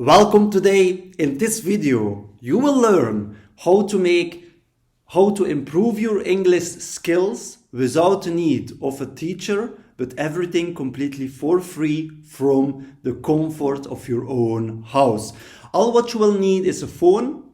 Welcome. Today in this video you will learn how to improve your English skills without the need of a teacher, but everything completely for free from the comfort of your own house. All what you will need is a phone.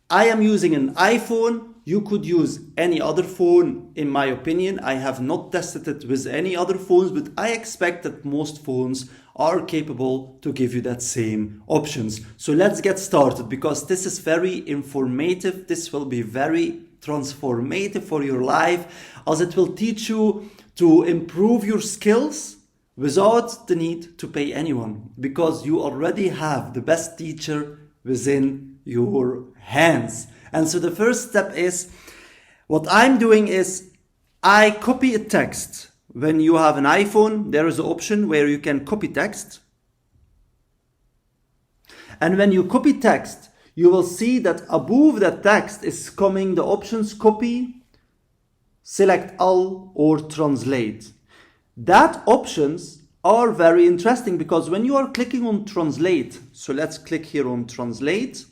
I am using an iPhone. You could use any other phone, in my opinion. I have not tested it with any other phones, but I expect that most phones are capable to give you that same options. So let's get started, because this is very informative. This will be very transformative for your life, as it will teach you to improve your skills without the need to pay anyone, because you already have the best teacher within your hands. And so the first step is, what I'm doing is I copy a text. When you have an iPhone, there is an option where you can copy text. And when you copy text, you will see that above that text is coming the options copy, select all, or translate. That options are very interesting, because when you are clicking on translate, so let's click here on translate.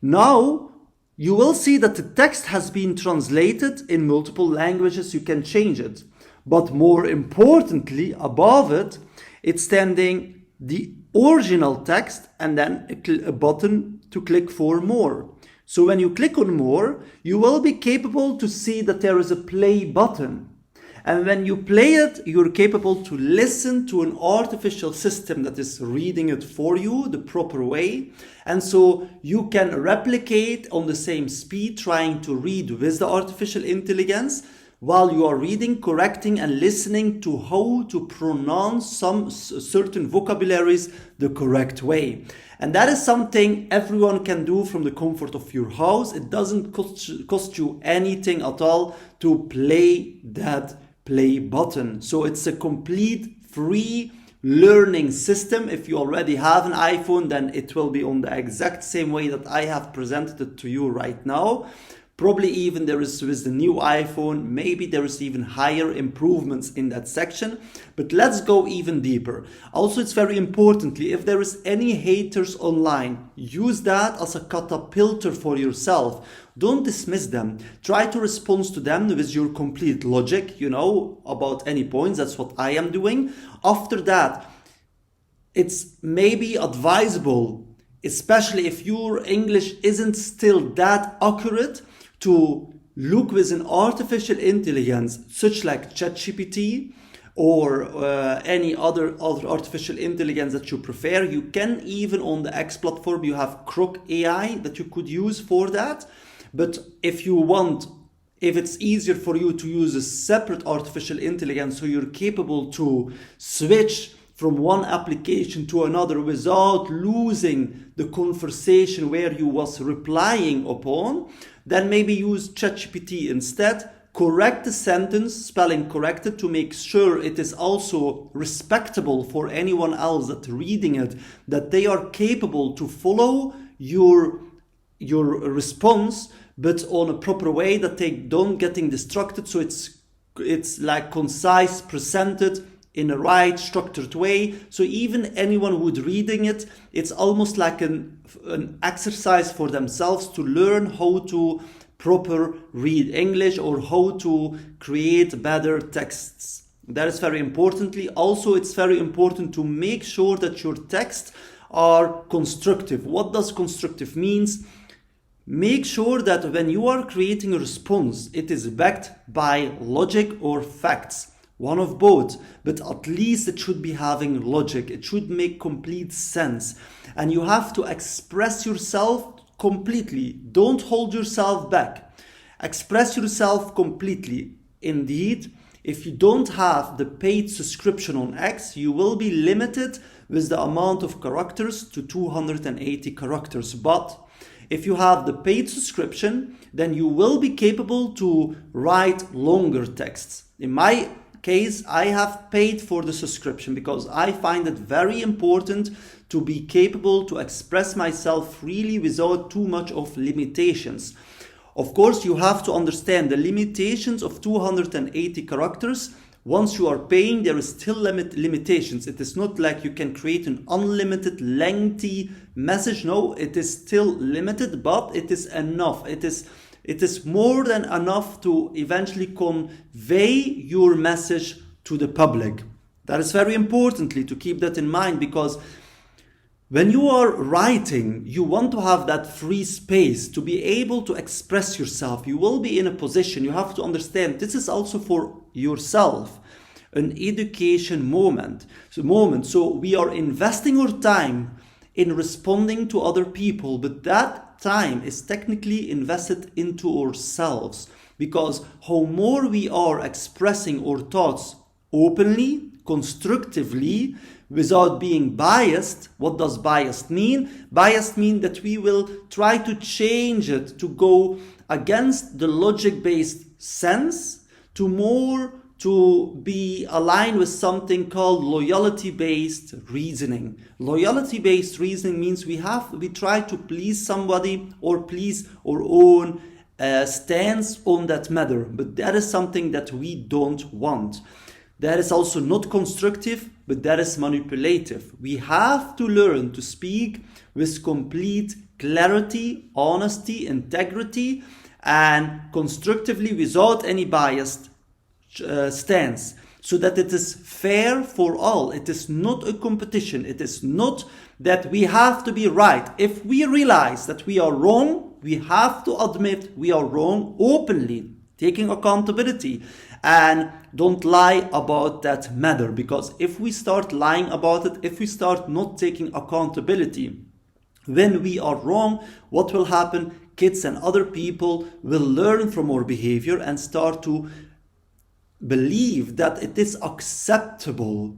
Now you will see that the text has been translated in multiple languages. You can change it. But more importantly, above it, it's standing the original text and then a button to click for more. So when you click on more, you will be capable to see that there is a play button. And when you play it, you're capable to listen to an artificial system that is reading it for you the proper way. And so you can replicate on the same speed, trying to read with the artificial intelligence while you are reading, correcting and listening to how to pronounce some certain vocabularies the correct way. And that is something everyone can do from the comfort of your house. It doesn't cost you anything at all to play that play button. So it's a complete free learning system. If you already have an iPhone, then it will be on the exact same way that I have presented it to you right now. Probably even there is with the new iPhone, maybe there is even higher improvements in that section. But let's go even deeper. Also, it's very importantly, if there is any haters online, use that as a catapulter for yourself. Don't dismiss them. Try to respond to them with your complete logic, about any points. That's what I am doing. After that, it's maybe advisable, especially if your English isn't still that accurate, to look with an artificial intelligence such like ChatGPT or any other artificial intelligence that you prefer. You can even on the X platform, you have Croc AI that you could use for that. But if it's easier for you to use a separate artificial intelligence, so you're capable to switch from one application to another without losing the conversation where you was replying upon, then maybe use ChatGPT instead. Correct the sentence, spelling corrected, to make sure it is also respectable for anyone else that reading it, that they are capable to follow your response, but on a proper way, that they don't getting distracted. So it's like concise, presented in a right structured way. So even anyone who's reading it, it's almost like an exercise for themselves to learn how to proper read English or how to create better texts. That is very importantly. Also, it's very important to make sure that your texts are constructive. What does constructive means? Make sure that when you are creating a response, it is backed by logic or facts. One of both, but at least it should be having logic. It should make complete sense. And you have to express yourself completely. Don't hold yourself back. Express yourself completely. Indeed, if you don't have the paid subscription on X, you will be limited with the amount of characters to 280 characters. But if you have the paid subscription, then you will be capable to write longer texts. In my case, I have paid for the subscription because I find it very important to be capable to express myself freely without too much of limitations. Of course, you have to understand the limitations of 280 characters once you are paying, there is still limitations. It is not like you can create an unlimited lengthy message. No, it is still limited, but it is enough. It is more than enough to eventually convey your message to the public. That is very importantly to keep that in mind, because when you are writing, you want to have that free space to be able to express yourself. You will be in a position, you have to understand, this is also for yourself, an education moment. So we are investing our time in responding to other people, but that time is technically invested into ourselves, because how more we are expressing our thoughts openly, constructively, without being biased. What does biased mean? Biased means that we will try to change it to go against the logic-based sense to be aligned with something called loyalty-based reasoning. Loyalty-based reasoning means we try to please somebody or please our own stance on that matter, but that is something that we don't want. That is also not constructive, but that is manipulative. We have to learn to speak with complete clarity, honesty, integrity, and constructively without any biased stance, so that it is fair for all. It is not a competition. It is not that we have to be right. If we realize that we are wrong, we have to admit we are wrong openly, taking accountability, and don't lie about that matter. Because if we start lying about it, if we start not taking accountability when we are wrong, what will happen? Kids and other people will learn from our behavior and start to believe that it is acceptable,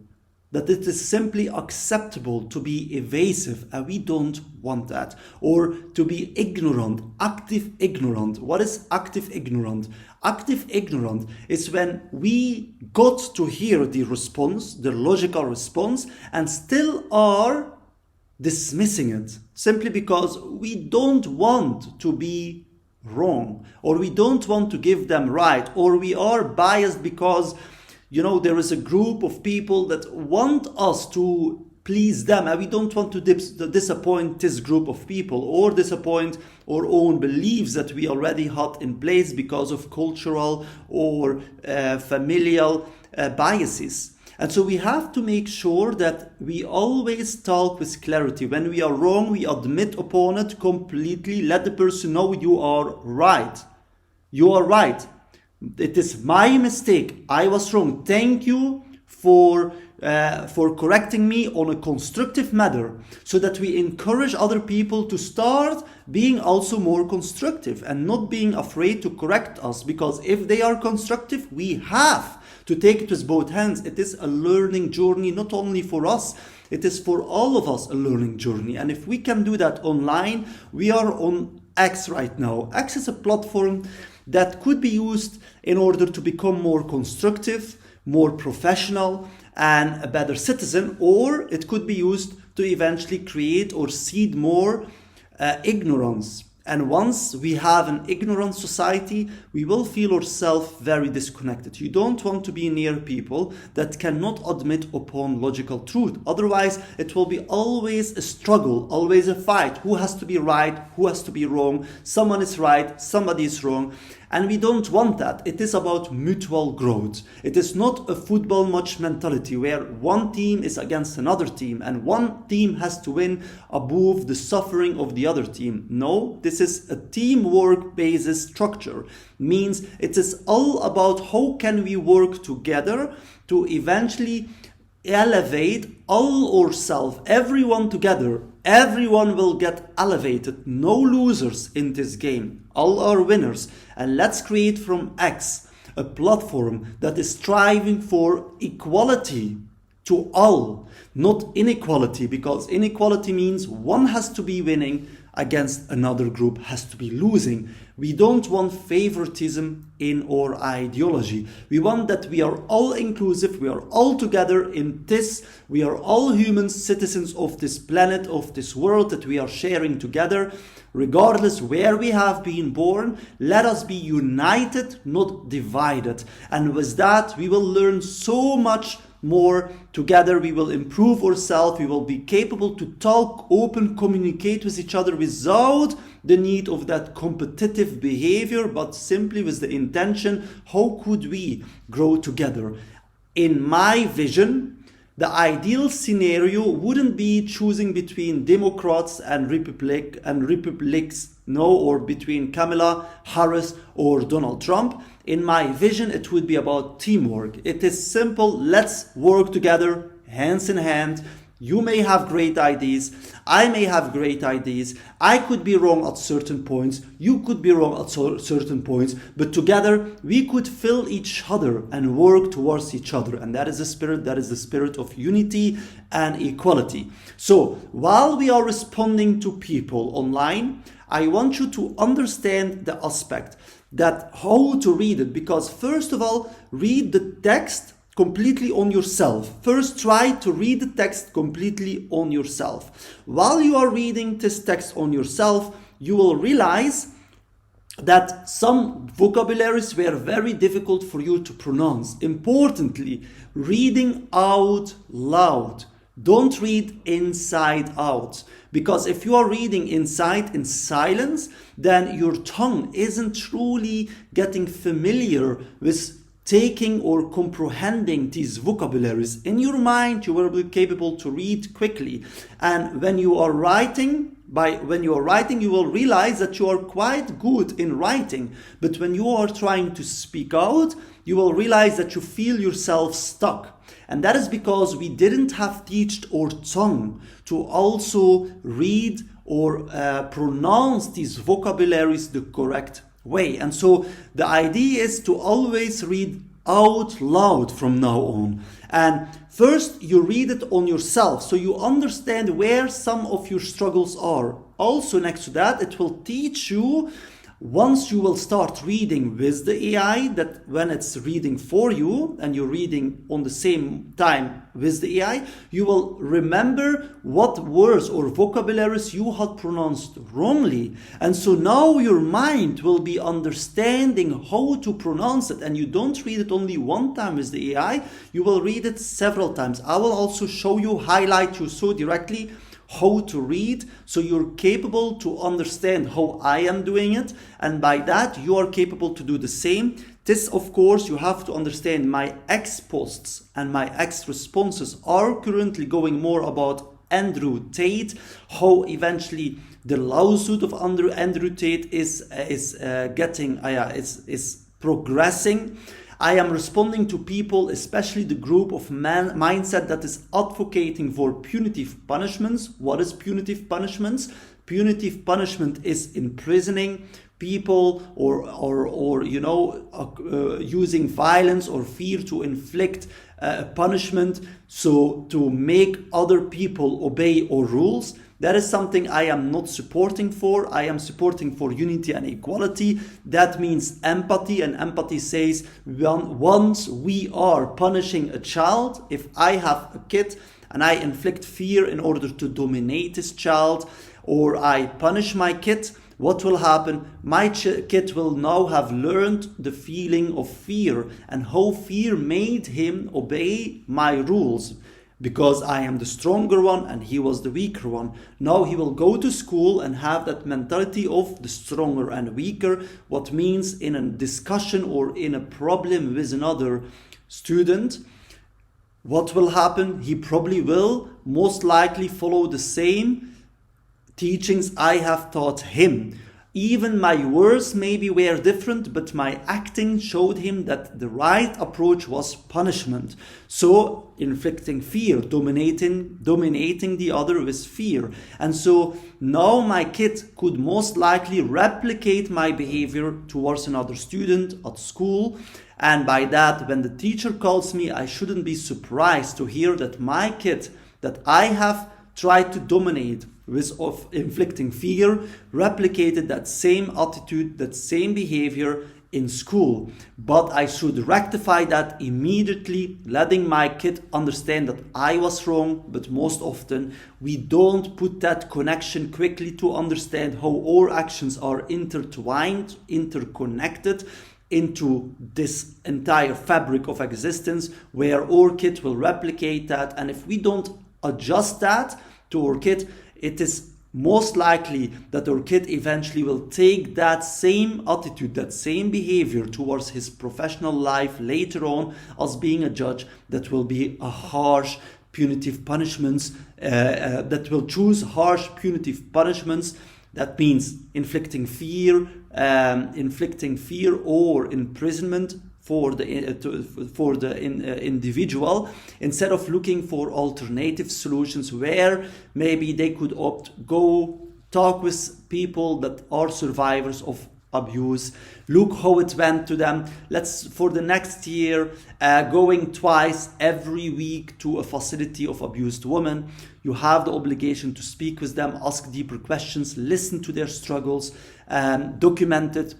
that it is simply acceptable to be evasive, and we don't want that. Or to be ignorant, active ignorant. What is active ignorant? Active ignorant is when we got to hear the response, the logical response, and still are dismissing it, simply because we don't want to be wrong, or we don't want to give them right, or we are biased because there is a group of people that want us to please them, and we don't want to disappoint this group of people, or disappoint our own beliefs that we already had in place because of cultural or familial biases. And so we have to make sure that we always talk with clarity. When we are wrong, we admit upon it completely. Let the person know you are right. You are right. It is my mistake. I was wrong. Thank you for correcting me on a constructive manner, so that we encourage other people to start being also more constructive and not being afraid to correct us. Because if they are constructive, we have to take it with both hands. It is a learning journey, not only for us, it is for all of us a learning journey. And if we can do that online, we are on X right now. X is a platform that could be used in order to become more constructive, more professional, and a better citizen, or it could be used to eventually create or seed more ignorance. And once we have an ignorant society, we will feel ourselves very disconnected. You don't want to be near people that cannot admit upon logical truth. Otherwise, it will be always a struggle, always a fight. Who has to be right? Who has to be wrong? Someone is right, somebody is wrong. And we don't want that. It is about mutual growth. It is not a football match mentality where one team is against another team and one team has to win above the suffering of the other team. No, this is a teamwork based structure. Means it is all about how can we work together to eventually elevate all ourselves, everyone together. Everyone will get elevated. No losers in this game. All are winners. And let's create from X a platform that is striving for equality to all, not inequality, because inequality means one has to be winning, against another group has to be losing. We don't want favoritism in our ideology. We want that we are all inclusive, we are all together in this, we are all humans, citizens of this planet, of this world that we are sharing together. Regardless where we have been born, let us be united, not divided. And with that, we will learn so much more together. We will improve ourselves. We will be capable to talk, open, communicate with each other without the need of that competitive behavior, but simply with the intention, how could we grow together? In my vision, the ideal scenario wouldn't be choosing between Democrats and Republicans, no, or between Kamala Harris or Donald Trump. In my vision, it would be about teamwork. It is simple. Let's work together, hands in hand. You may have great ideas. I may have great ideas. I could be wrong at certain points. You could be wrong at certain points. But together, we could fill each other and work towards each other. And that is the spirit. That is the spirit of unity and equality. So while we are responding to people online, I want you to understand the aspect that how to read it. Because first of all, read the text completely on yourself. First, try to read the text completely on yourself. While you are reading this text on yourself, you will realize that some vocabularies were very difficult for you to pronounce. Importantly, reading out loud. Don't read inside out. Because if you are reading inside in silence, then your tongue isn't truly getting familiar with taking or comprehending these vocabularies. In your mind, you will be capable to read quickly. And when you are writing, you will realize that you are quite good in writing. But when you are trying to speak out, you will realize that you feel yourself stuck. And that is because we didn't have taught our tongue to also read or pronounce these vocabularies the correct way. And so the idea is to always read out loud from now on. And first you read it on yourself so you understand where some of your struggles are. Also next to that, it will teach you, once you will start reading with the AI, that when it's reading for you and you're reading on the same time with the AI, you will remember what words or vocabularies you had pronounced wrongly. And so now your mind will be understanding how to pronounce it. And you don't read it only one time with the AI, you will read it several times. I will also show you, highlight you so directly how to read, so you're capable to understand how I am doing it, and by that you are capable to do the same. This, of course, you have to understand my X posts and my X responses are currently going more about Andrew Tate, how eventually the lawsuit of Andrew Tate is progressing. I am responding to people, especially the group of mindset that is advocating for punitive punishments. What is punitive punishments? Punitive punishment is imprisoning people or using violence or fear to inflict punishment, so to make other people obey our rules. That is something I am not supporting for. I am supporting for unity and equality. That means empathy, and empathy says once we are punishing a child, if I have a kid and I inflict fear in order to dominate this child, or I punish my kid, what will happen? My kid will now have learned the feeling of fear and how fear made him obey my rules. Because I am the stronger one and he was the weaker one. Now he will go to school and have that mentality of the stronger and weaker, what means in a discussion or in a problem with another student, what will happen? He probably will most likely follow the same teachings I have taught him. Even my words maybe were different, but my acting showed him that the right approach was punishment. So inflicting fear, dominating the other with fear. And so now my kid could most likely replicate my behavior towards another student at school. And by that, when the teacher calls me, I shouldn't be surprised to hear that my kid that I have tried to dominate of inflicting fear, replicated that same attitude, that same behavior in school. But I should rectify that immediately, letting my kid understand that I was wrong. But most often we don't put that connection quickly to understand how our actions are intertwined, interconnected into this entire fabric of existence, where our kid will replicate that. And if we don't adjust that to our kid, it is most likely that our kid eventually will take that same attitude, that same behavior towards his professional life later on as being a judge that will be a harsh, punitive punishments, that will choose harsh, punitive punishments. That means inflicting fear or imprisonment for the individual, instead of looking for alternative solutions where maybe they could go talk with people that are survivors of abuse, look how it went to them. Let's, for the next year, going twice every week to a facility of abused women. You have the obligation to speak with them, ask deeper questions, listen to their struggles, document it.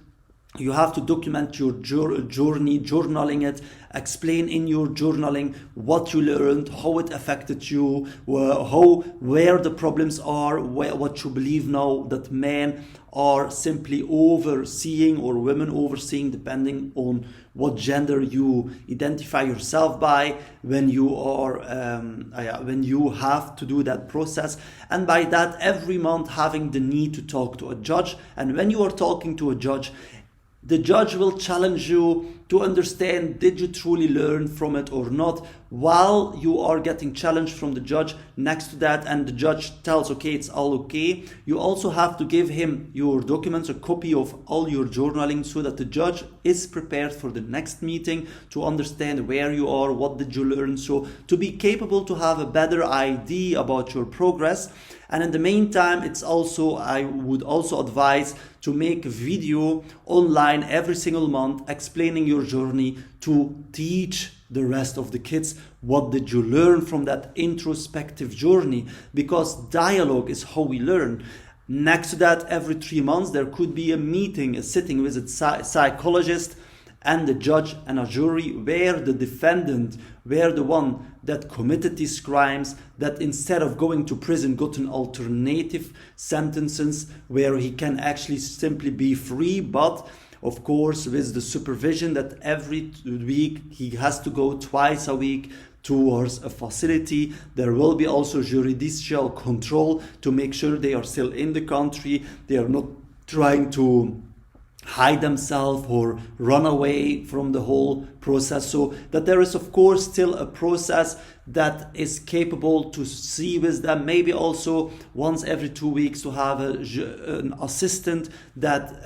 You have to document your journey, journaling it, explain in your journaling what you learned, how it affected you, where the problems are, what you believe now that men are simply overseeing or women overseeing, depending on what gender you identify yourself by when you are when you have to do that process. And by that, every month having the need to talk to a judge. And when you are talking to a judge, the judge will challenge you to understand, did you truly learn from it or not? While you are getting challenged from the judge, next to that, and the judge tells, okay, it's all okay, you also have to give him your documents, a copy of all your journaling, so that the judge is prepared for the next meeting to understand where you are, what did you learn, so to be capable to have a better idea about your progress. And in the meantime, I would also advise to make a video online every single month explaining your journey, to teach the rest of the kids what did you learn from that introspective journey, because dialogue is how we learn. Next to that, every 3 months there could be a meeting, a sitting with a psychologist and the judge and a jury, where the defendant, where the one that committed these crimes, that instead of going to prison got an alternative sentences where he can actually simply be free, but of course with the supervision that every week he has to go twice a week towards a facility. There will be also judicial control to make sure they are still in the country, they are not trying to hide themselves or run away from the whole process, so that there is of course still a process that is capable to see with them. Maybe also once every 2 weeks to have an assistant that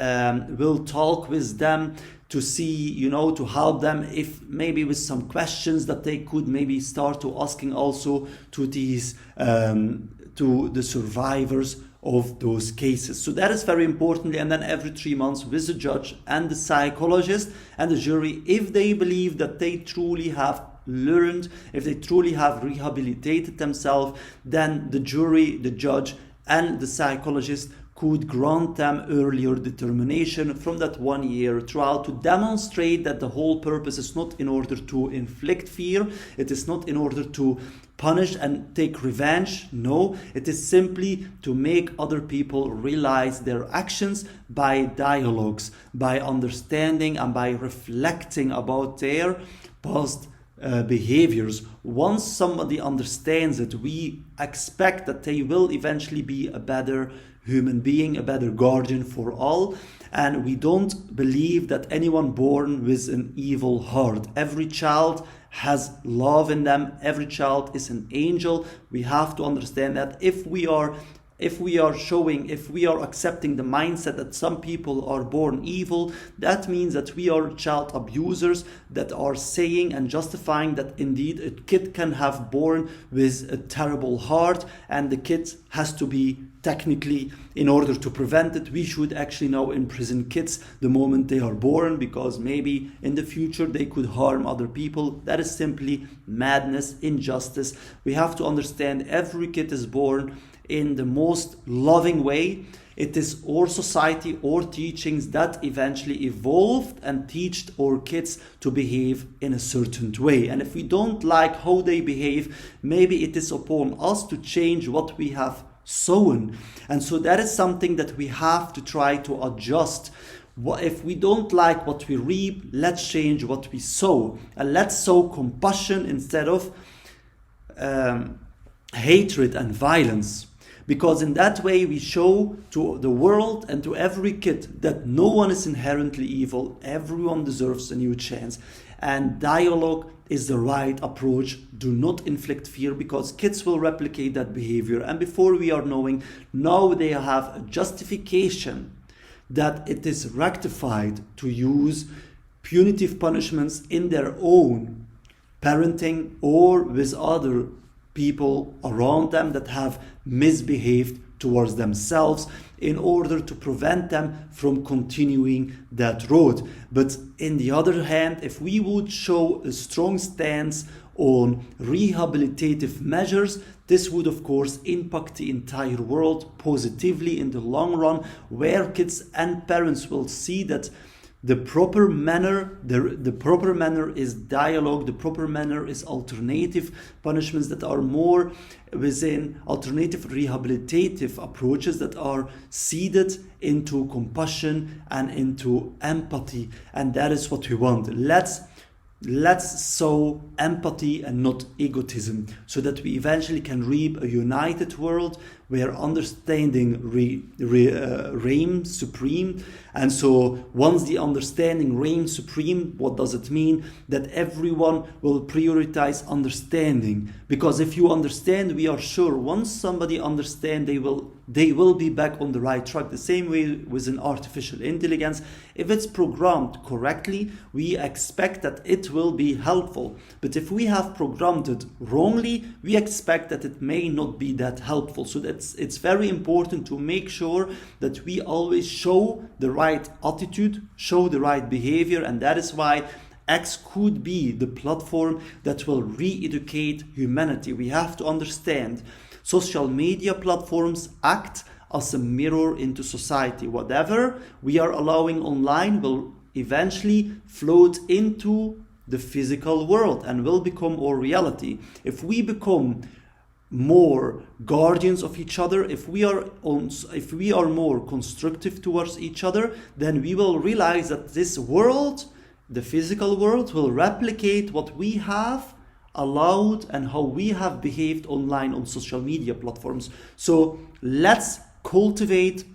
will talk with them to see, to help them if maybe with some questions that they could maybe start to asking also to these to the survivors of those cases. So that is very important. And then every 3 months with the judge and the psychologist and the jury, if they believe that they truly have learned, if they truly have rehabilitated themselves, then the jury, the judge and the psychologist could grant them earlier determination from that 1 year trial, to demonstrate that the whole purpose is not in order to inflict fear, it is not in order to punish and take revenge. No, it is simply to make other people realize their actions by dialogues, by understanding and by reflecting about their past behaviors. Once somebody understands it, we expect that they will eventually be a better human being, a better guardian for all. And we don't believe that anyone born with an evil heart. Every child has love in them. Every child is an angel. We have to understand that if we are accepting the mindset that some people are born evil, that means that we are child abusers that are saying and justifying that indeed a kid can have born with a terrible heart, and the kid has to be technically, in order to prevent it, we should actually now imprison kids the moment they are born, because maybe in the future they could harm other people. That is simply madness, injustice. We have to understand every kid is born in the most loving way. It is our society, our teachings that eventually evolved and teach our kids to behave in a certain way. And if we don't like how they behave, maybe it is upon us to change what we have sown. And so that is something that we have to try to adjust. If we don't like what we reap, let's change what we sow. And let's sow compassion instead of hatred and violence. Because in that way we show to the world and to every kid that no one is inherently evil, everyone deserves a new chance. And dialogue is the right approach. Do not inflict fear, because kids will replicate that behavior. And before we are knowing, now they have a justification that it is rectified to use punitive punishments in their own parenting or with other people around them that have misbehaved towards themselves, in order to prevent them from continuing that road. But in the other hand, if we would show a strong stance on rehabilitative measures, this would of course impact the entire world positively in the long run, where kids and parents will see that the proper manner, the proper manner is dialogue, the proper manner is alternative punishments that are more within alternative rehabilitative approaches that are seeded into compassion and into empathy. And that is what we want. Let's sow empathy and not egotism, so that we eventually can reap a united world where understanding reigns supreme. And so once the understanding reigns supreme, what does it mean? That everyone will prioritize understanding. Because if you understand, we are sure once somebody understands, they will be back on the right track. The same way with an artificial intelligence. If it's programmed correctly, we expect that it will be helpful. But if we have programmed it wrongly, we expect that it may not be that helpful. So it's very important to make sure that we always show the right attitude, show the right behavior. And that is why X could be the platform that will re-educate humanity. We have to understand social media platforms act as a mirror into society. Whatever we are allowing online will eventually float into the physical world and will become our reality. If we become more guardians of each other, if we are more constructive towards each other, then we will realize that this world, the physical world, will replicate what we have allowed and how we have behaved online on social media platforms. So let's cultivate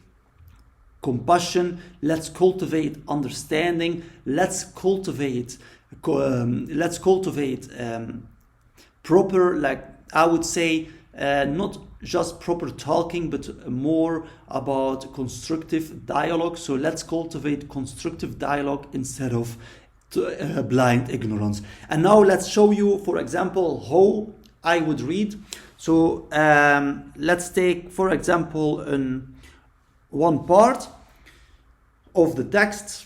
compassion, let's cultivate understanding, let's cultivate proper, like I would say, not just proper talking, but more about constructive dialogue. So let's cultivate constructive dialogue instead of blind ignorance. And now let's show you, for example, how I would read. So let's take, for example, one part of the text.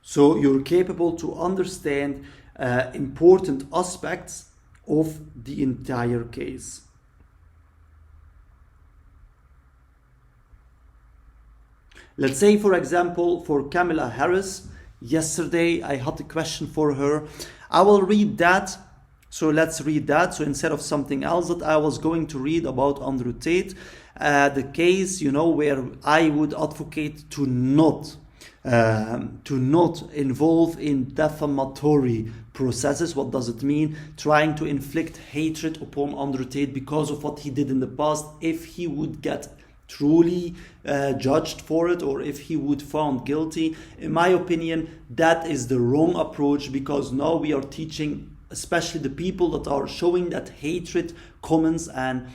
So you're capable to understand important aspects of the entire case. Let's say, for example, for Kamala Harris, yesterday I had a question for her. I will read that. So let's read that. So instead of something else that I was going to read about Andrew Tate, the case, where I would advocate to not involve in defamatory processes. What does it mean? Trying to inflict hatred upon Andrew Tate because of what he did in the past, if he would get truly judged for it, or if he would found guilty. In my opinion, that is the wrong approach, because now we are teaching, especially the people that are showing that hatred comments and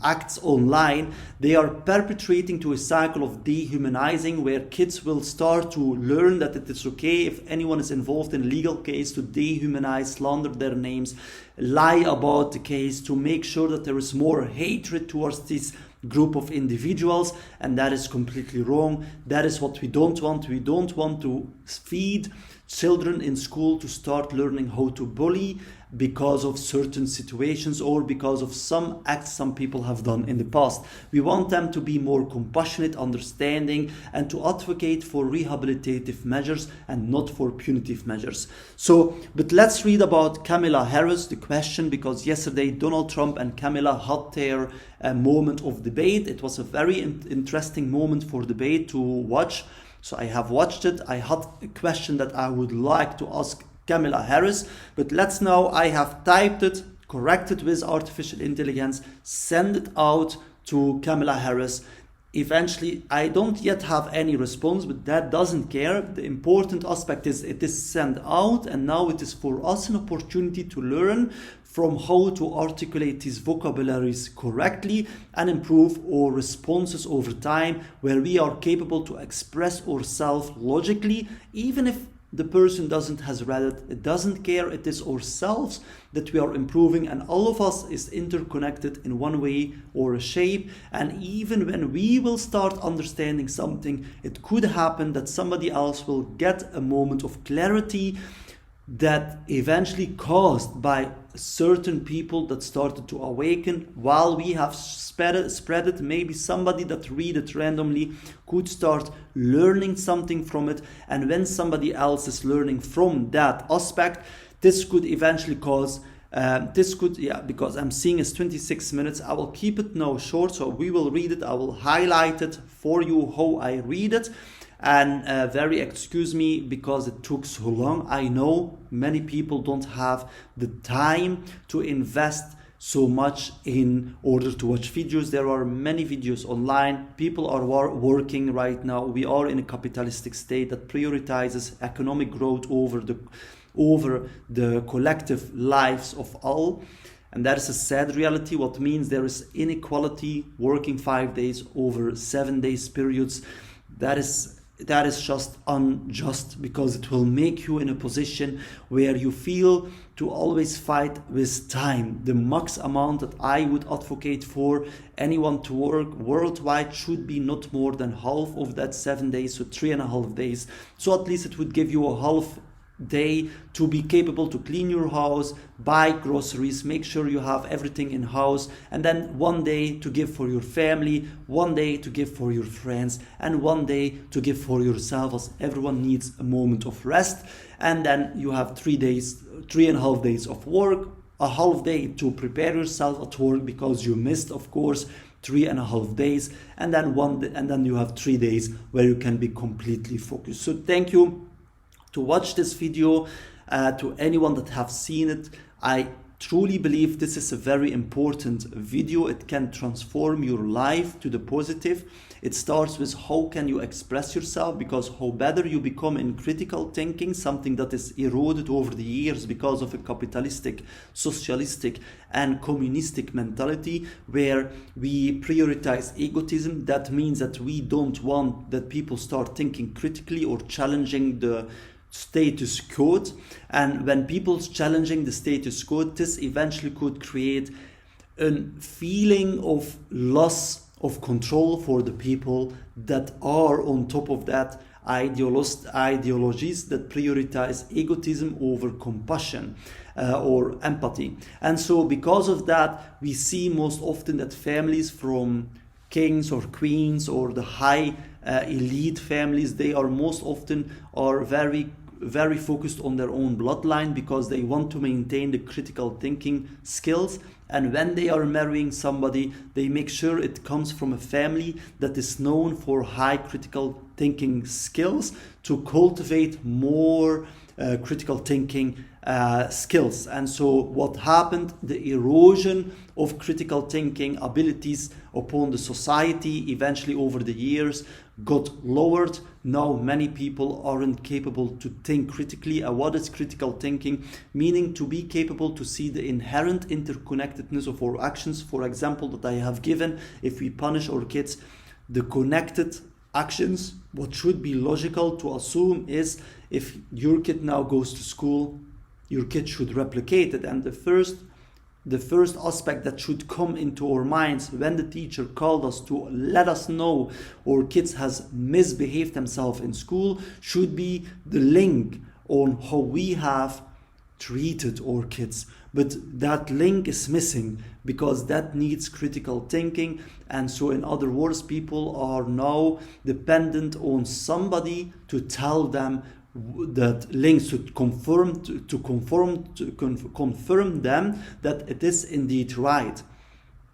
acts online, they are perpetrating to a cycle of dehumanizing, where kids will start to learn that it is okay if anyone is involved in a legal case to dehumanize, slander their names, lie about the case, to make sure that there is more hatred towards these group of individuals, and that is completely wrong. That is what we don't want. We don't want to feed children in school to start learning how to bully because of certain situations or because of some acts some people have done in the past. We want them to be more compassionate, understanding, and to advocate for rehabilitative measures and not for punitive measures. So, but let's read about Kamala Harris, the question, because yesterday Donald Trump and Kamala had their moment of debate. It was a very interesting moment for debate to watch. So I have watched it. I had a question that I would like to ask Kamala Harris, but let's now, I have typed it, corrected with artificial intelligence, send it out to Kamala Harris. Eventually, I don't yet have any response, but that doesn't care. The important aspect is it is sent out, and now it is for us an opportunity to learn from how to articulate these vocabularies correctly and improve our responses over time, where we are capable to express ourselves logically, even if the person has read it. It doesn't care. It is ourselves that we are improving, and all of us is interconnected in one way or a shape. And even when we will start understanding something, it could happen that somebody else will get a moment of clarity that eventually caused by certain people that started to awaken while we have spread it. Maybe somebody that read it randomly could start learning something from it, and when somebody else is learning from that aspect, this could eventually cause because I'm seeing it's 26 minutes. I will keep it now short, so we will read it. I will highlight it for you how I read it. And very excuse me because it took so long. I know many people don't have the time to invest so much in order to watch videos. There are many videos online. People are working right now. We are in a capitalistic state that prioritizes economic growth over the collective lives of all. And that is a sad reality, what means there is inequality, working 5 days over 7 days periods. That is just unjust, because it will make you in a position where you feel to always fight with time. The max amount that I would advocate for anyone to work worldwide should be not more than half of that 7 days, so 3.5 days. So at least it would give you a half day to be capable to clean your house, buy groceries, make sure you have everything in house, and then 1 day to give for your family, 1 day to give for your friends, and 1 day to give for yourself, as everyone needs a moment of rest. And then you have 3.5 days of work, a half day to prepare yourself at work because you missed, of course, 3.5 days, and then you have 3 days where you can be completely focused. So thank you to watch this video. To anyone that have seen it, I truly believe this is a very important video. It can transform your life to the positive. It starts with how can you express yourself, because how better you become in critical thinking, something that is eroded over the years because of a capitalistic, socialistic and communistic mentality where we prioritize egotism. That means that we don't want that people start thinking critically or challenging the status quo. And when people's challenging the status quo, this eventually could create a feeling of loss of control for the people that are on top of that ideologies that prioritize egotism over compassion or empathy. And so because of that, we see most often that families from kings or queens or the high elite families, they are most often are very focused on their own bloodline because they want to maintain the critical thinking skills. And when they are marrying somebody, they make sure it comes from a family that is known for high critical thinking skills to cultivate more critical thinking skills. And so what happened, the erosion of critical thinking abilities upon the society eventually over the years got lowered. Now many people aren't capable to think critically. And what is critical thinking? Meaning to be capable to see the inherent interconnectedness of our actions. For example, that I have given, if we punish our kids, the connected actions, what should be logical to assume is if your kid now goes to school, your kid should replicate it. And the first the first aspect that should come into our minds when the teacher called us to let us know our kids has misbehaved themselves in school should be the link on how we have treated our kids. But that link is missing because that needs critical thinking. And so in other words, people are now dependent on somebody to tell them that links to confirm them that it is indeed right.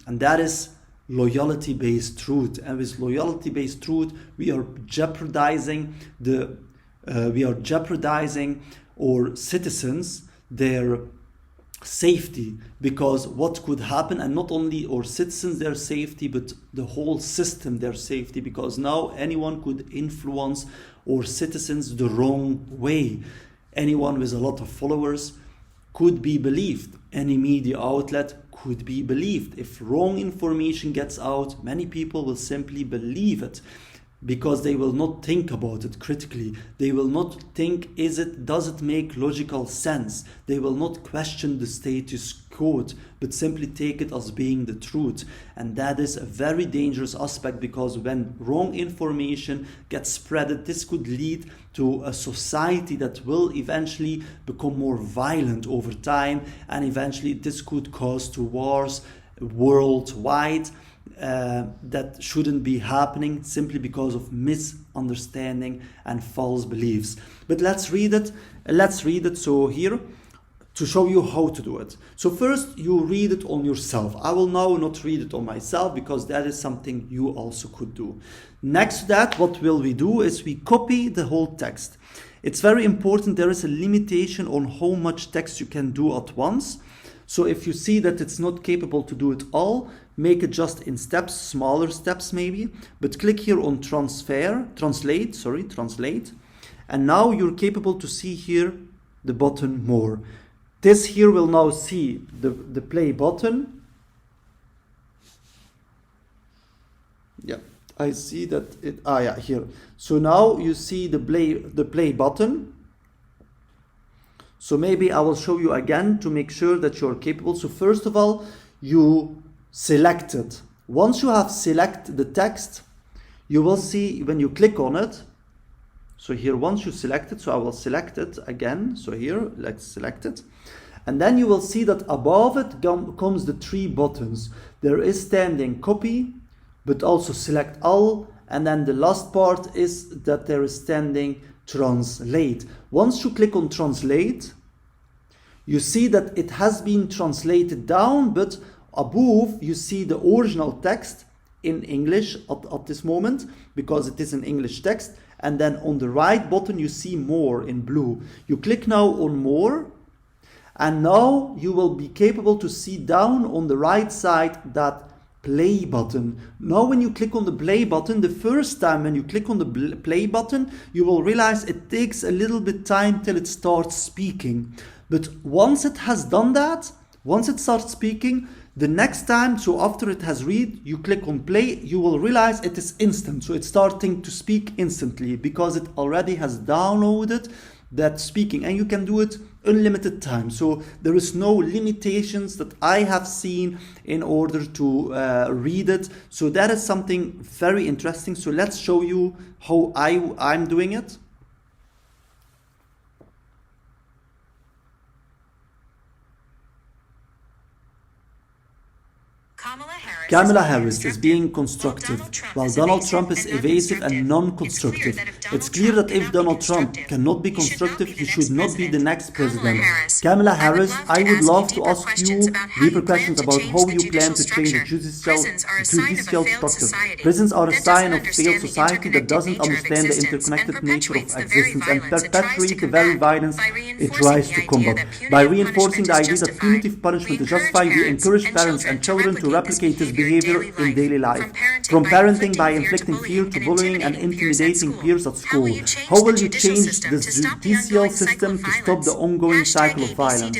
And that is loyalty-based truth. And with loyalty-based truth, we are jeopardizing our citizens, their safety, because what could happen, and not only our citizens their safety, but the whole system their safety, because now anyone could influence our citizens the wrong way. Anyone with a lot of followers could be believed. Any media outlet could be believed. If wrong information gets out, many people will simply believe it, because they will not think about it critically. They will not think, does it make logical sense? They will not question the status quo, but simply take it as being the truth. And that is a very dangerous aspect, because when wrong information gets spread, this could lead to a society that will eventually become more violent over time, and eventually this could cause to wars worldwide. That shouldn't be happening simply because of misunderstanding and false beliefs. But let's read it. So here, to show you how to do it. So first, you read it on yourself. I will now not read it on myself, because that is something you also could do. Next to that, what will we do is we copy the whole text. It's very important. There is a limitation on how much text you can do at once. So if you see that it's not capable to do it all, make it just in steps, smaller steps maybe, but click here on translate, and now you're capable to see here the button more. This here will now see the play button. Yeah, I see that it, here. So now you see the play button. So maybe I will show you again to make sure that you're capable. So first of all, you select it. Once you have selected the text, you will see when you click on it. So here, once you select it, so I will select it again. So here, let's select it. And then you will see that above it comes the three buttons. There is standing copy, but also select all. And then the last part is that there is standing translate. Once you click on translate, you see that it has been translated down, but above you see the original text in English at this moment, because it is an English text. And then on the right button you see more in blue. You click now on more, and now you will be capable to see down on the right side that play button. Now when you click on the play button, the first time when you click on the play button, you will realize it takes a little bit time till it starts speaking. But once it has done that, once it starts speaking, the next time, so after it has read, you click on play, you will realize it is instant. So it's starting to speak instantly, because it already has downloaded that speaking, and you can do it unlimited time. So there is no limitations that I have seen in order to read it. So that is something very interesting. So let's show you how I'm doing it. Kamala Harris is being constructive, while Donald Trump is evasive and non-constructive. It's clear that if Donald Trump cannot be constructive, he should not be the next president. Kamala Harris, I would love to ask you deeper questions about how you plan to change the judicial structure. Prisons are a sign of a failed society that doesn't understand the interconnected nature of existence and perpetuate the very violence it tries to combat. By reinforcing the idea that punitive punishment is justified, we encourage parents and children to replicate this behavior in daily life. From parenting by inflicting fear to bullying and intimidating peers at school. How will you change the judicial system to stop the ongoing cycle of violence?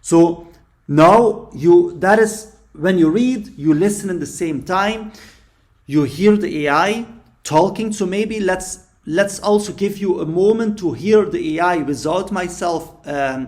So now that is when you read, you listen at the same time, you hear the AI talking. So maybe let's let's also give you a moment to hear the AI without myself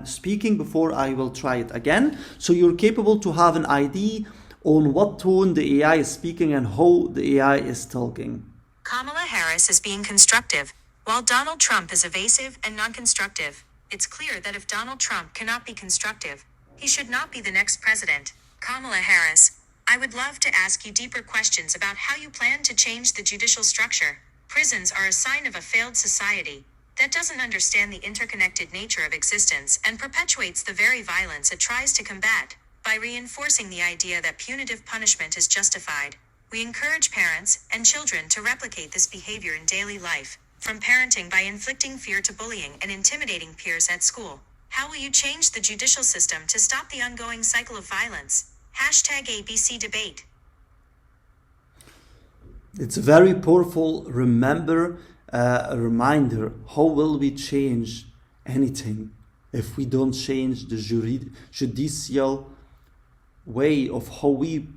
speaking before I will try it again. So you're capable to have an idea on what tone the AI is speaking and how the AI is talking. Kamala Harris is being constructive, while Donald Trump is evasive and non-constructive. It's clear that if Donald Trump cannot be constructive, he should not be the next president. Kamala Harris, I would love to ask you deeper questions about how you plan to change the judicial structure. Prisons are a sign of a failed society that doesn't understand the interconnected nature of existence and perpetuates the very violence it tries to combat. By reinforcing the idea that punitive punishment is justified, we encourage parents and children to replicate this behavior in daily life, from parenting by inflicting fear to bullying and intimidating peers at school. How will you change the judicial system to stop the ongoing cycle of violence? #ABC debate. It's a very powerful reminder. How will we change anything if we don't change the judicial way of how we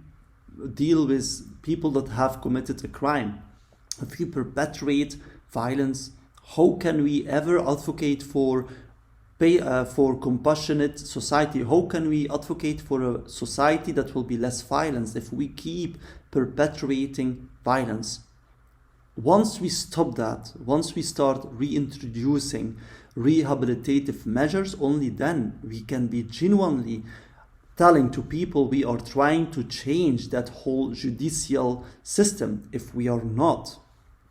deal with people that have committed a crime? If we perpetuate violence, how can we ever advocate for compassionate society? How can we advocate for a society that will be less violent if we keep perpetuating violence? Once we stop that, once we start reintroducing rehabilitative measures, only then we can be genuinely telling to people we are trying to change that whole judicial system. If we are not,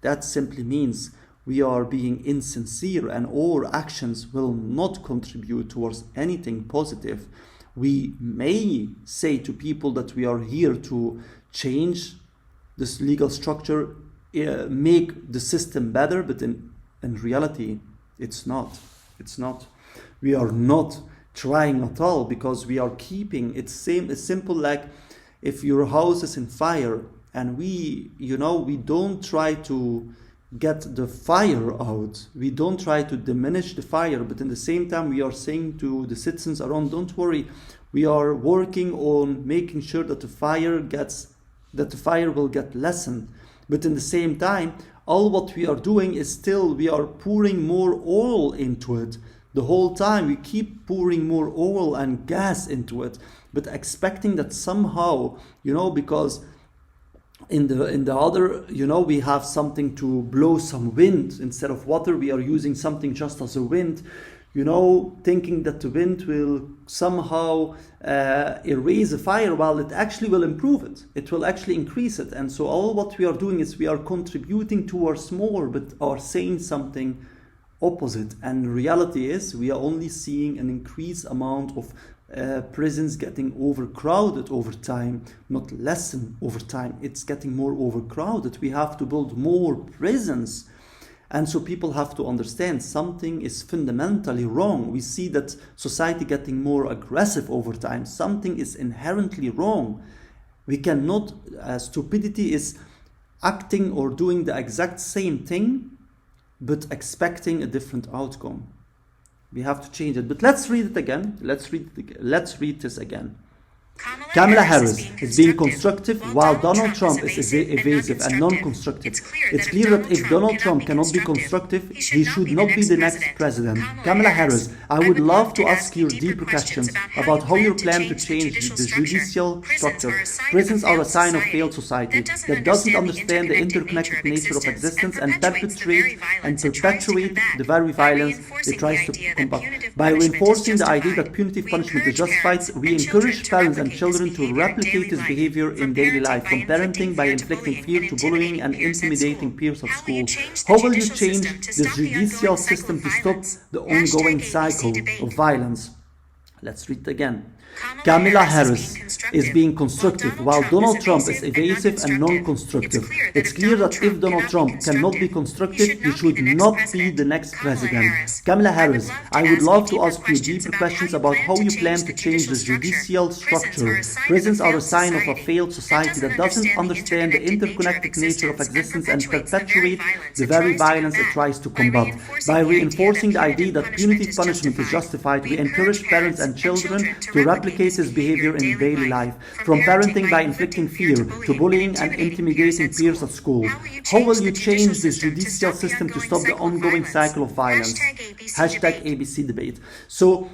that simply means we are being insincere and our actions will not contribute towards anything positive. We may say to people that we are here to change this legal structure, make the system better, but in reality, it's not. It's not. We are not trying at all, because we are keeping it's simple like if your house is in fire and we don't try to get the fire out, we don't try to diminish the fire, but in the same time we are saying to the citizens around, don't worry, we are working on making sure that the fire will get lessened. But in the same time, all what we are doing is still we are pouring more oil into it. The whole time we keep pouring more oil and gas into it, but expecting that somehow, because in the other, we have something to blow some wind instead of water, we are using something just as a wind, thinking that the wind will somehow erase a fire, while it actually will improve it. It will actually increase it. And so all what we are doing is we are contributing towards more, but are saying something opposite. And reality is we are only seeing an increased amount of prisons getting overcrowded over time, not lessen over time. It's getting more overcrowded. We have to build more prisons. And so people have to understand something is fundamentally wrong. We see that society getting more aggressive over time. Something is inherently wrong. We cannot, stupidity is acting or doing the exact same thing, but expecting a different outcome. We have to change it. But let's read it again. Let's read this again. Kamala Harris is being constructive while Donald Trump is evasive and non-constructive. It's clear that if Donald Trump cannot be constructive, he should not be the next president. Kamala Harris, I would love to ask you deeper questions about how you plan to change the judicial structure. Prisons are a sign of failed society that doesn't understand the interconnected nature of existence and perpetuate the very violence it tries to combat. By reinforcing the idea that punitive punishment is justified, we encourage parents and children to replicate this behavior in daily life, from parenting by inflicting fear to bullying and intimidating peers at school. How will you change the judicial system to stop the ongoing cycle of violence? Let's read it again. Kamala Harris is being constructive while Donald Trump is evasive and non-constructive. It's clear that if Donald Trump cannot be constructive, he should not be the next president. Kamala Harris, I would love to ask you deeper questions about how you plan to change the judicial structure. Prisons are a sign of a failed society that doesn't understand the interconnected nature of existence and perpetuate the very violence it tries to combat. By reinforcing the idea that punitive punishment is justified, we encourage parents and children to replicate replicate this behavior in daily life, from parenting by inflicting fear to bullying and intimidating peers at school. How will you change this judicial system to stop the ongoing cycle of violence? Hashtag ABC debate. So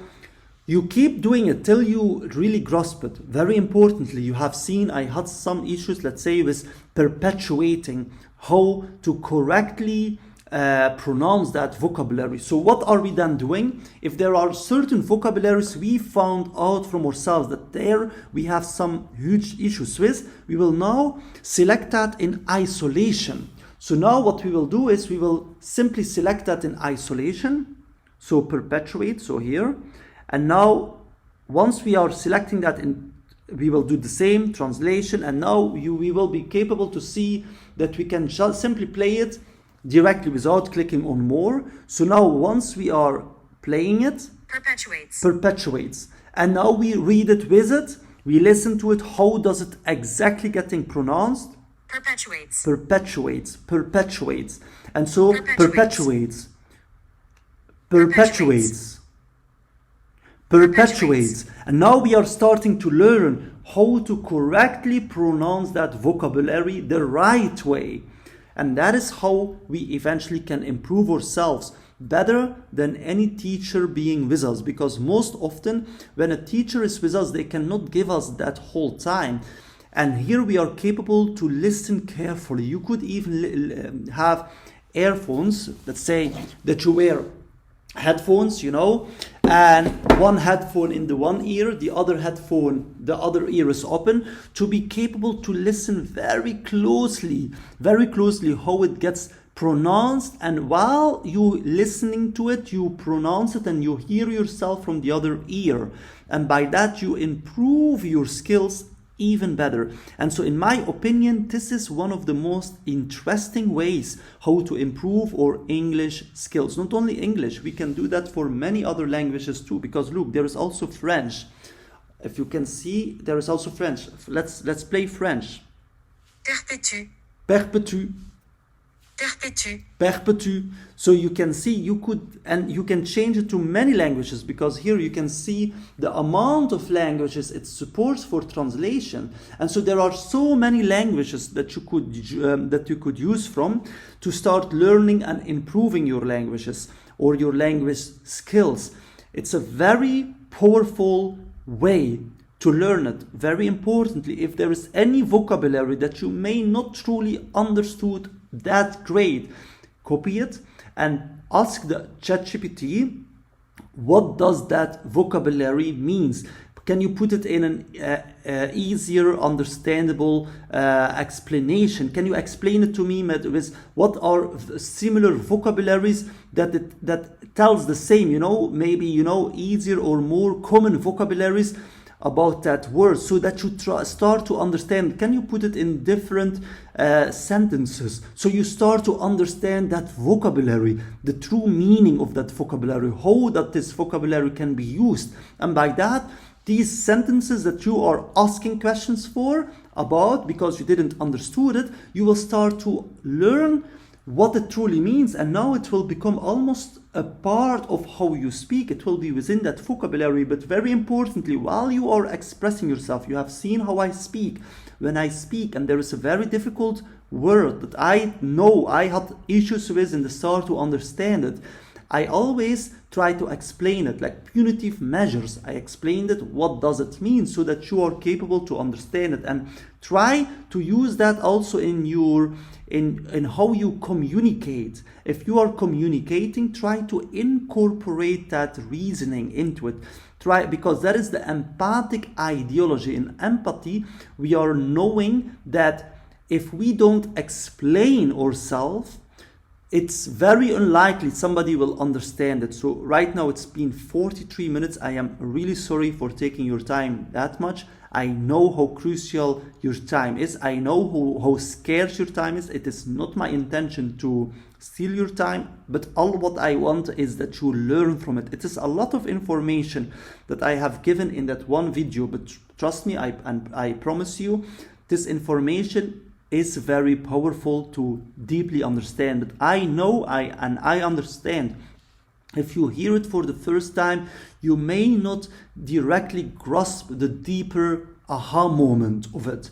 you keep doing it till you really grasp it. Very importantly, you have seen I had some issues, let's say, with perpetuating how to correctly pronounce that vocabulary. So what are we then doing? If there are certain vocabularies we found out from ourselves that there we have some huge issues with, we will now select that in isolation. So now what we will do is we will simply select that in isolation. So perpetuate, so here. And now, once we are selecting that, we will do the same translation, and now we will be capable to see that we can just simply play it directly without clicking on more. So now, once we are playing it, perpetuates. And now we read it with it, we listen to it, how does it exactly getting pronounced? Perpetuates. And so perpetuates. And now we are starting to learn how to correctly pronounce that vocabulary the right way. And that is how we eventually can improve ourselves better than any teacher being with us. Because most often when a teacher is with us, they cannot give us that whole time. And here we are capable to listen carefully. You could even have earphones, let's say that you wear headphones, and one headphone in the one ear, the other headphone, the other ear is open, to be capable to listen very closely how it gets pronounced, and while you listening to it, you pronounce it and you hear yourself from the other ear, and by that you improve your skills even better. And so in my opinion, this is one of the most interesting ways how to improve our English skills. Not only English, we can do that for many other languages too, because look, there is also French. If you can see, there is also French. Let's play French. Perpétue. So you can see, you can change it to many languages, because here you can see the amount of languages it supports for translation. And so there are so many languages that you could use from to start learning and improving your languages or your language skills. It's a very powerful way to learn it. Very importantly, if there is any vocabulary that you may not truly understood that great, copy it and ask the ChatGPT, what does that vocabulary means? Can you put it in an easier, understandable explanation? Can you explain it to me with what are similar vocabularies that tells the same, maybe, easier or more common vocabularies about that word, so that you start to understand. Can you put it in different sentences, so you start to understand that vocabulary, the true meaning of that vocabulary, how that this vocabulary can be used, and by that, these sentences that you are asking questions for about because you didn't understood it, you will start to learn what it truly means, and now it will become almost a part of how you speak. It will be within that vocabulary. But very importantly, while you are expressing yourself, you have seen how I speak. When I speak and there is a very difficult word that I know I had issues with in the start to understand it, I always try to explain it like punitive measures. I explained it, what does it mean, so that you are capable to understand it, and try to use that also in your in how you communicate. If you are communicating, try to incorporate that reasoning into it. Because that is the empathic ideology. In empathy, we are knowing that if we don't explain ourselves, it's very unlikely somebody will understand it. So right now it's been 43 minutes. I am really sorry for taking your time that much. I know how crucial your time is. I know how scarce your time is. It is not my intention to steal your time, but all what I want is that you learn from it. It is a lot of information that I have given in that one video, but trust me, I promise you, this information is very powerful to deeply understand. But I know I understand if you hear it for the first time, you may not directly grasp the deeper aha moment of it.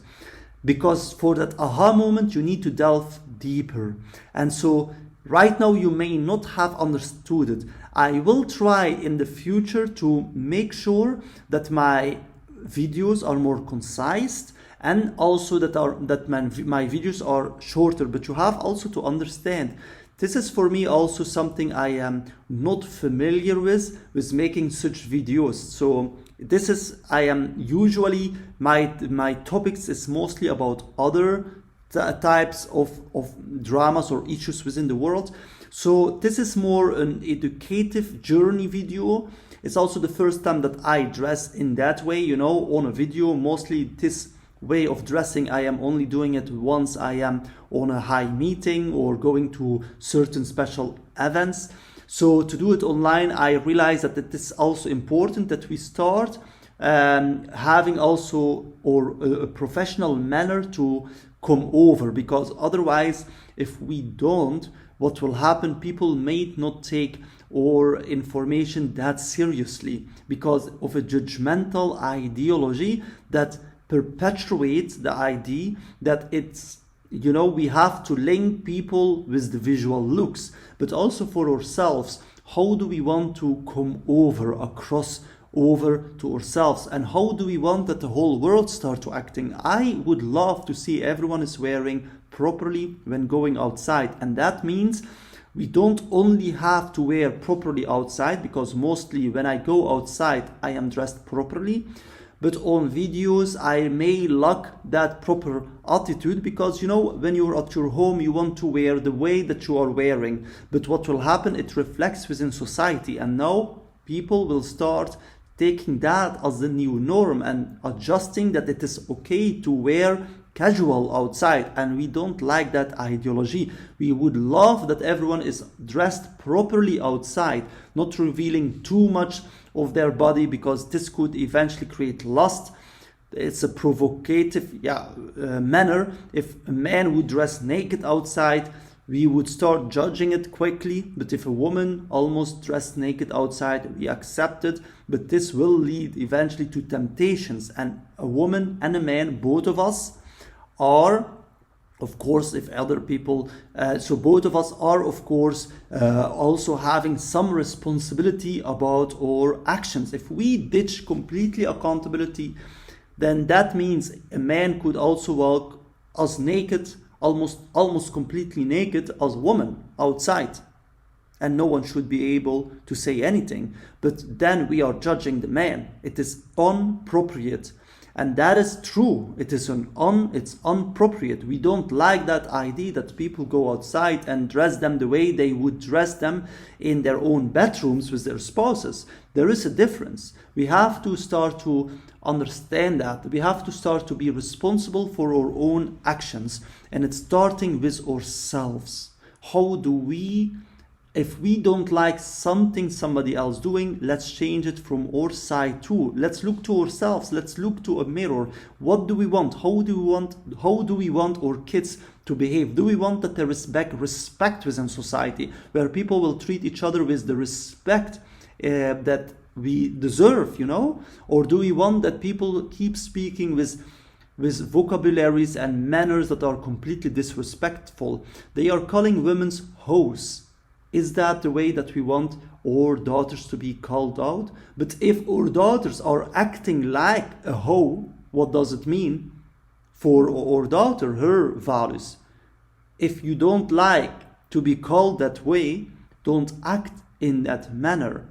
Because for that aha moment, you need to delve deeper. And so right now, you may not have understood it. I will try in the future to make sure that my videos are more concise, and also that my videos are shorter. But you have also to understand, this is for me also something I am not familiar with making such videos. So this is, I am usually, my topics is mostly about other types of dramas or issues within the world. So this is more an educative journey video. It's also the first time that I dress in that way, you know, on a video. Mostly this way of dressing, I am only doing it once I am on a high meeting or going to certain special events. So to do it online, I realize that it is also important that we start having also a professional manner to come over, because otherwise, if we don't, what will happen, people may not take our information that seriously because of a judgmental ideology that perpetuates the idea that it's, you know, we have to link people with the visual looks, but also for ourselves. How do we want to come across to ourselves, and how do we want that the whole world start to acting? I would love to see everyone is wearing properly when going outside, and that means we don't only have to wear properly outside, because mostly when I go outside I am dressed properly, but on videos I may lack that proper attitude, because you know, when you're at your home you want to wear the way that you are wearing, but what will happen, it reflects within society, and now people will start taking that as the new norm and adjusting that it is okay to wear casual outside, and we don't like that ideology. We would love that everyone is dressed properly outside, not revealing too much of their body, because this could eventually create lust. It's a provocative manner. If a man would dress naked outside, we would start judging it quickly, but if a woman almost dressed naked outside, we accept it, but this will lead eventually to temptations, and a woman and a man, both of us are, of course, if other people, so both of us are, of course, also having some responsibility about our actions. If we ditch completely accountability, then that means a man could also walk as naked, almost completely naked as a woman outside, and no one should be able to say anything. But then we are judging the man. It is inappropriate, and that is true. It's inappropriate. We don't like that idea that people go outside and dress them the way they would dress them in their own bedrooms with their spouses. There is a difference. We have to start to understand that. We have to start to be responsible for our own actions, and it's starting with ourselves. How do we, if we don't like something somebody else doing, let's change it from our side too. Let's look to ourselves. Let's look to a mirror. What do we want? How do we want our kids to behave? Do we want that there is respect within society, where people will treat each other with the respect that we deserve, you know? Or do we want that people keep speaking with vocabularies and manners that are completely disrespectful? They are calling women's hoes. Is that the way that we want our daughters to be called out? But if our daughters are acting like a hoe, what does it mean for our daughter, her values? If you don't like to be called that way, don't act in that manner,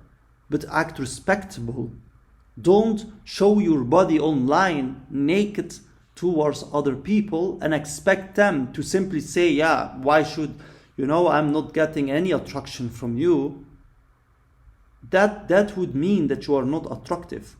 but act respectable. Don't show your body online naked towards other people and expect them to simply say, yeah, why should, you know, I'm not getting any attraction from you. That would mean that you are not attractive.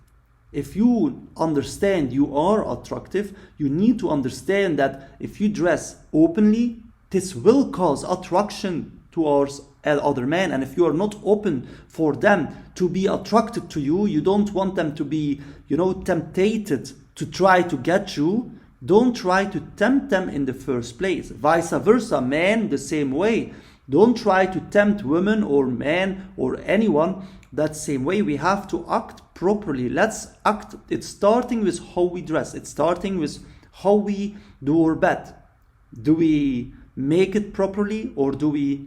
If you understand you are attractive, you need to understand that if you dress openly, this will cause attraction towards other men, and if you are not open for them to be attracted to you, you don't want them to be, you know, tempted to try to get you, don't try to tempt them in the first place. Vice versa, men the same way. Don't try to tempt women or men or anyone that same way. We have to act properly. Let's act. It's starting with how we dress. It's starting with how we do our bed. Do we make it properly, or do we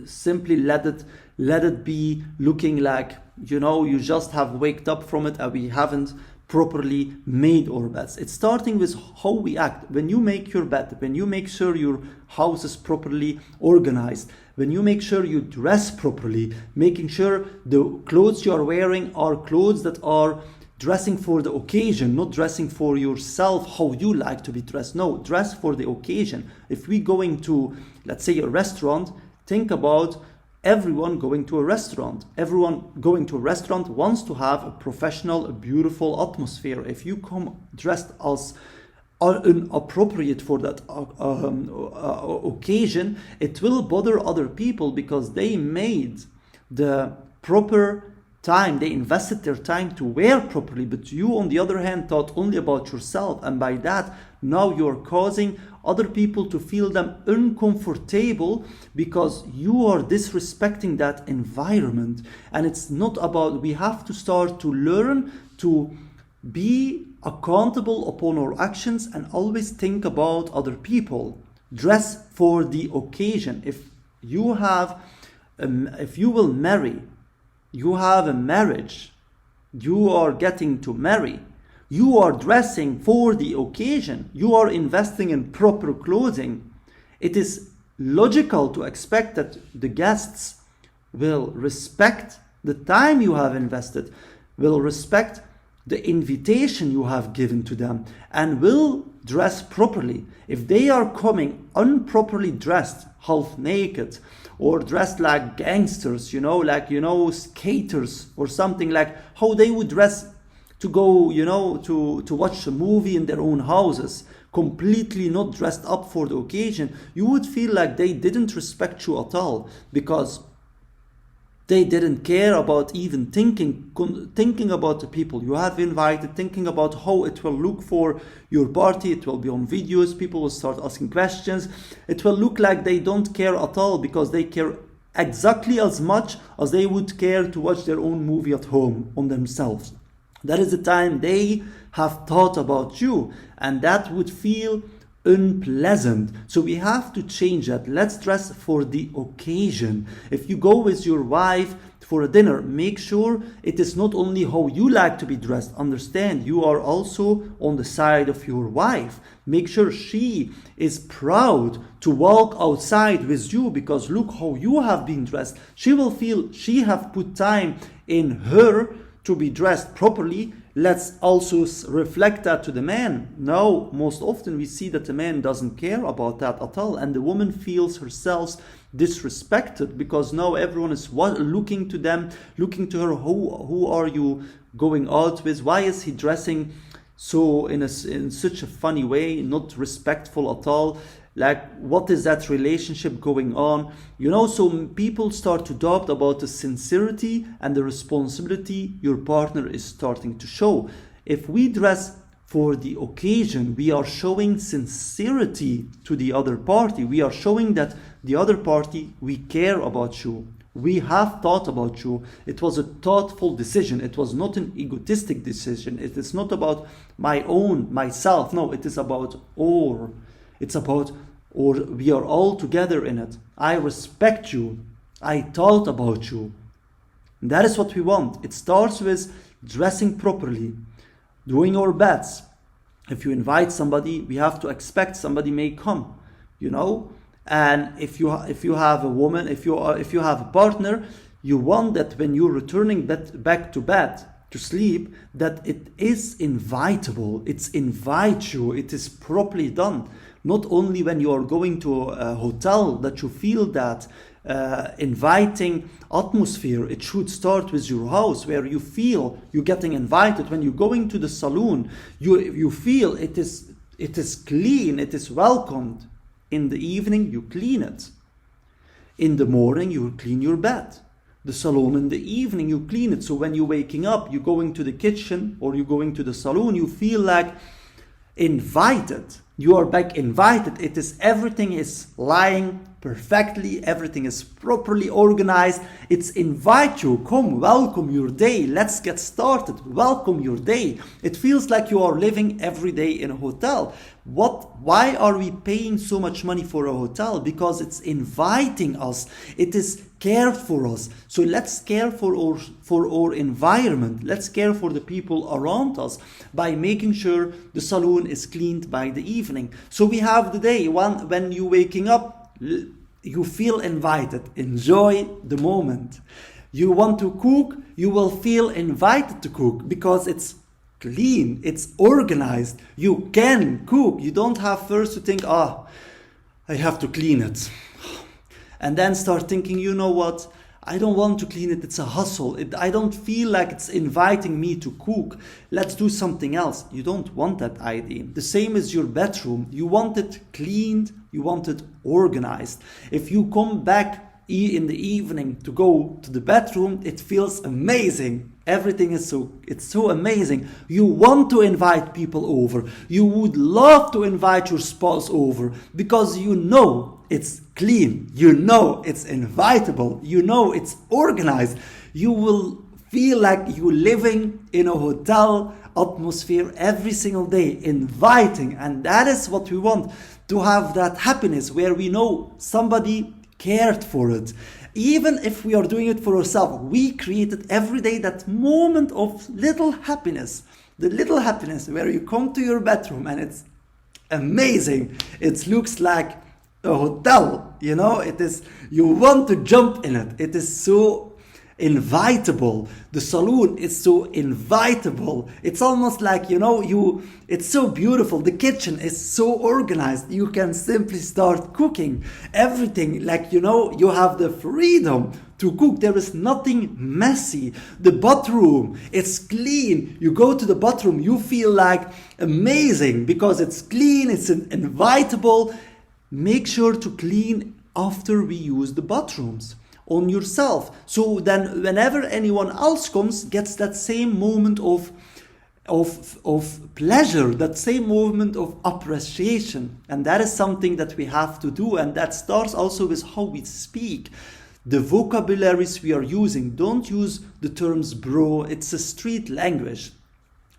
simply let it be looking like, you just have waked up from it and we haven't properly made our beds? It's starting with how we act. When you make your bed, when you make sure your house is properly organized, when you make sure you dress properly, making sure the clothes you are wearing are clothes that are dressing for the occasion, not dressing for yourself how you like to be dressed. No, dress for the occasion. If we going to, let's say, a restaurant, think about everyone going to a restaurant. Everyone going to a restaurant wants to have a professional, a beautiful atmosphere. If you come dressed as inappropriate for that occasion, it will bother other people, because they made the proper time, they invested their time to wear properly, but you on the other hand thought only about yourself, and by that now you're causing other people to feel them uncomfortable because you are disrespecting that environment. And it's not about, we have to start to learn to be accountable upon our actions and always think about other people. Dress for the occasion. If you will marry, you have a marriage, you are getting to marry, you are dressing for the occasion, you are investing in proper clothing. It is logical to expect that the guests will respect the time you have invested, will respect the invitation you have given to them, and will dress properly. If they are coming improperly dressed, half naked, or dressed like gangsters, skaters or something, like how they would dress to go, to watch a movie in their own houses, completely not dressed up for the occasion, you would feel like they didn't respect you at all, because they didn't care about even thinking about the people you have invited, thinking about how it will look for your party. It will be on videos, people will start asking questions. It will look like they don't care at all, because they care exactly as much as they would care to watch their own movie at home on themselves. That is the time they have thought about you, and that would feel unpleasant. So we have to change that. Let's dress for the occasion. If you go with your wife for a dinner, make sure it is not only how you like to be dressed. Understand, you are also on the side of your wife. Make sure she is proud to walk outside with you, because look how you have been dressed. She will feel she have put time in her to be dressed properly. Let's also reflect that to the man. Now, most often we see that the man doesn't care about that at all, and the woman feels herself disrespected, because now everyone is looking to them, looking to her. Who are you going out with? Why is he dressing so in such a funny way, not respectful at all? Like, what is that relationship going on? So people start to doubt about the sincerity and the responsibility your partner is starting to show. If we dress for the occasion, we are showing sincerity to the other party. We are showing that the other party, we care about you. We have thought about you. It was a thoughtful decision. It was not an egotistic decision. It is not about myself. No, it is about we are all together in it. I respect you. I thought about you. And that is what we want. It starts with dressing properly, doing our beds. If you invite somebody, we have to expect somebody may come, And if you have a woman, if you have a partner, you want that when you're returning back to bed to sleep, that it is invitable. It's invite you. It is properly done. Not only when you are going to a hotel that you feel that inviting atmosphere. It should start with your house, where you feel you're getting invited. When you're going to the saloon, you feel it is clean, it is welcomed. In the evening, you clean it. In the morning, you clean your bed. The salon in the evening, you clean it. So when you're waking up, you're going to the kitchen or you're going to the saloon, you feel like invited. You are back invited. Everything is lying perfectly, everything is properly organized. It's invite you, come, welcome your day, let's get started, welcome your day. It feels like you are living every day in a hotel. Why are we paying so much money for a hotel? Because it's inviting us, it is cared for us. So let's care for our environment, let's care for the people around us by making sure the saloon is cleaned by the evening. So we have the day when you waking up, you feel invited, enjoy the moment. You want to cook, you will feel invited to cook because it's clean, it's organized, you can cook. You don't have first to think, I have to clean it, and then start thinking, you know what, I don't want to clean it, it's a hustle, I don't feel like it's inviting me to cook, let's do something else. You don't want that idea. The same as your bedroom, you want it cleaned, you want it organized. If you come back in the evening to go to the bedroom, it feels amazing. Everything is so amazing. You want to invite people over. You would love to invite your spouse over because you know it's clean. You know it's invitable. You know it's organized. You will feel like you're living in a hotel atmosphere every single day, inviting. And that is what we want, to have that happiness where we know somebody cared for it. Even if we are doing it for ourselves, we created every day that moment of little happiness. The little happiness where you come to your bedroom and it's amazing. It looks like a hotel, you know, it is, you want to jump in it. It is so invitable. The saloon is so invitable. It's almost like, you know, it's so beautiful. The kitchen is so organized. You can simply start cooking everything, like, you know, you have the freedom to cook. There is nothing messy. The bathroom, it's clean. You go to the bathroom, you feel like amazing because it's clean, it's invitable. Make sure to clean after we use the bathrooms on yourself, so then whenever anyone else comes, gets that same moment of pleasure, that same moment of appreciation. And that is something that we have to do, and that starts also with how we speak. The vocabularies we are using, don't use the terms bro. It's a street language.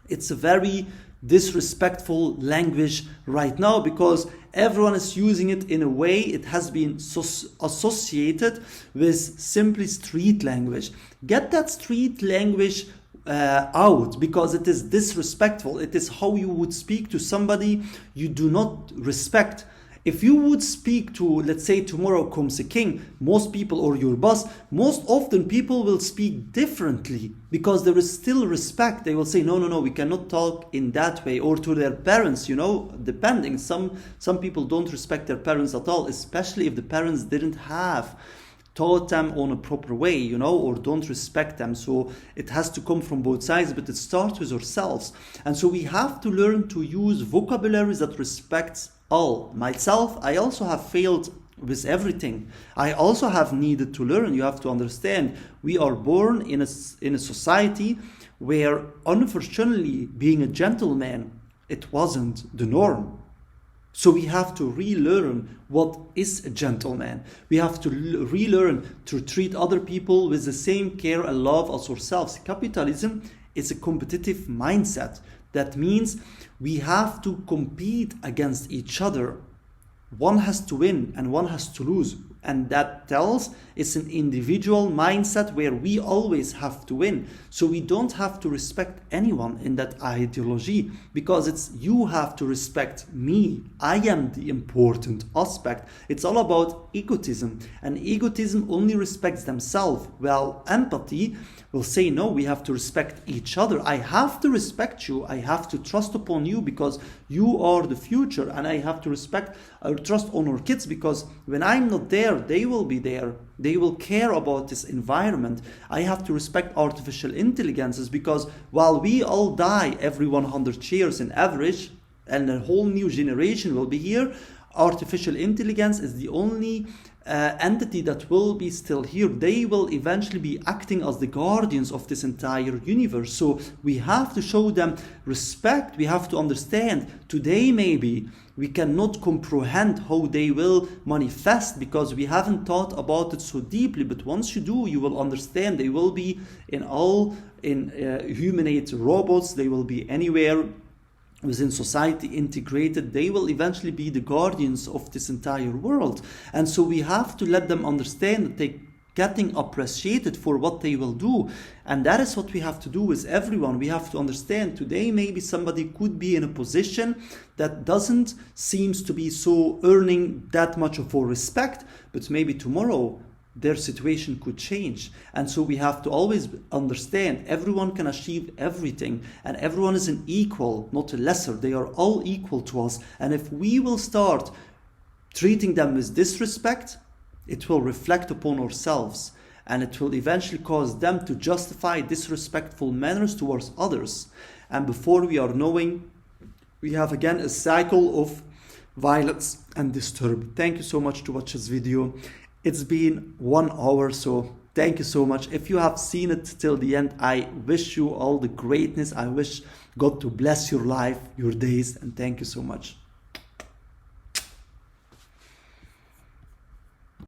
It's a very disrespectful language right now because everyone is using it in a way it has been associated with simply street language. Get that street language out, because it is disrespectful. It is how you would speak to somebody you do not respect. If you would speak to, let's say tomorrow comes a king, most people, or your boss, most often people will speak differently because there is still respect. They will say, no, we cannot talk in that way. Or to their parents, you know, depending. Some people don't respect their parents at all, especially if the parents didn't have taught them on a proper way, you know, or don't respect them. So it has to come from both sides, but it starts with ourselves. And so we have to learn to use vocabularies that respects all. Myself, I also have failed with everything. I also have needed to learn. You have to understand, we are born in a society where, unfortunately, being a gentleman, it wasn't the norm. So we have to relearn what is a gentleman. We have to relearn to treat other people with the same care and love as ourselves. Capitalism is a competitive mindset. That means we have to compete against each other. One has to win and one has to lose. And that tells it's an individual mindset where we always have to win. So we don't have to respect anyone in that ideology, because it's you have to respect me. I am the important aspect. It's all about egotism. And egotism only respects themselves. Well, empathy will say, no, we have to respect each other. I have to respect you. I have to trust upon you because you are the future. And I have to respect or trust on our kids, because when I'm not there, they will be there. They will care about this environment. I have to respect artificial intelligences, because while we all die every 100 years in average, and a whole new generation will be here, artificial intelligence is the only entity that will be still here, they will eventually be acting as the guardians of this entire universe. So we have to show them respect. We have to understand today maybe we cannot comprehend how they will manifest because we haven't thought about it so deeply, but once you do, you will understand. They will be in humanoid robots, they will be anywhere within society integrated. They will eventually be the guardians of this entire world. And so we have to let them understand that they're getting appreciated for what they will do. And that is what we have to do with everyone. We have to understand today maybe somebody could be in a position that doesn't seems to be so earning that much of our respect, but maybe tomorrow their situation could change. And so we have to always understand everyone can achieve everything and everyone is an equal, not a lesser. They are all equal to us. And if we will start treating them with disrespect, it will reflect upon ourselves and it will eventually cause them to justify disrespectful manners towards others. And before we are knowing, we have again a cycle of violence and disturb. Thank you so much to watch this video. It's been 1 hour, so thank you so much. If you have seen it till the end, I wish you all the greatness. I wish God to bless your life, your days, and thank you so much.